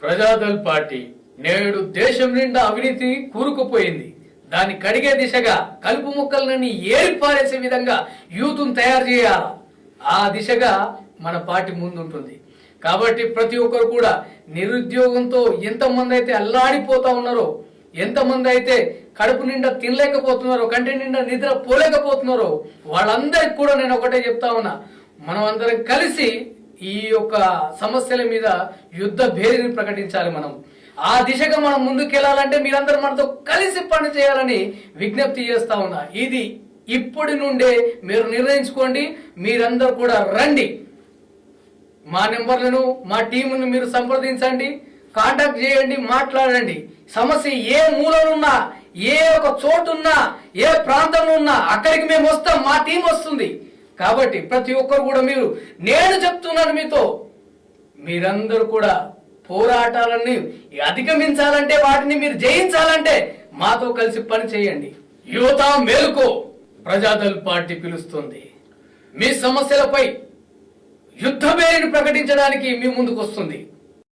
ప్రజాదళ్ party నేడు దేశం నిండా అవినీతి కూరుకుపోయింది. దాన్ని కడిగే దిశగా కలుపు మొక్కలని ఏరిపారేసే విధంగా యూత్ను తయారు చేయాల. ఆ దిశగా మన పార్టీ ముందుంటుంది. కాబట్టి ప్రతి ఒక్కరు కూడా నిరుద్యోగంతో ఎంతమంది అయితే అల్లాడిపోతా ఉన్నారో, ఎంతమంది అయితే కడుపు నిండా తినలేకపోతున్నారో, కంటి నిండా నిద్ర పోలేకపోతున్నారో, వాళ్ళందరికి కూడా నేను ఒకటే చెప్తా ఉన్నా, మనం అందరం కలిసి ఈ యొక్క సమస్యల మీద యుద్ధ భేరిని ప్రకటించాలి. మనం ఆ దిశగా మనం ముందుకెళ్లాలంటే మీరందరూ మనతో కలిసి పని చేయాలని విజ్ఞప్తి చేస్తా ఉన్నా. ఇది ఇప్పటి నుండే మీరు నిర్ణయించుకోండి. మీరందరూ కూడా రండి, మా నెంబర్లను, మా టీమును మీరు సంప్రదించండి, కాంటాక్ట్ చేయండి, మాట్లాడండి. సమస్య ఏ మూలనున్నా, ఏ ఒక చోటున్నా, ఏ ప్రాంతంలో ఉన్నా అక్కడికి మేము వస్తాం, మా టీం వస్తుంది. కాబట్టి ప్రతి ఒక్కరు కూడా మీరు, నేను చెప్తున్నాను మీతో, మీరందరూ కూడా పోరాటాలన్నీ అధిగమించాలంటే, వాటిని మీరు జయించాలంటే మాతో కలిసి పని చేయండి. యువత మేలుకో, ప్రజాదళ్ పార్టీ పిలుస్తుంది. మీ సమస్యలపై యుద్ధ భేరిని ప్రకటించడానికి మీ ముందుకు వస్తుంది.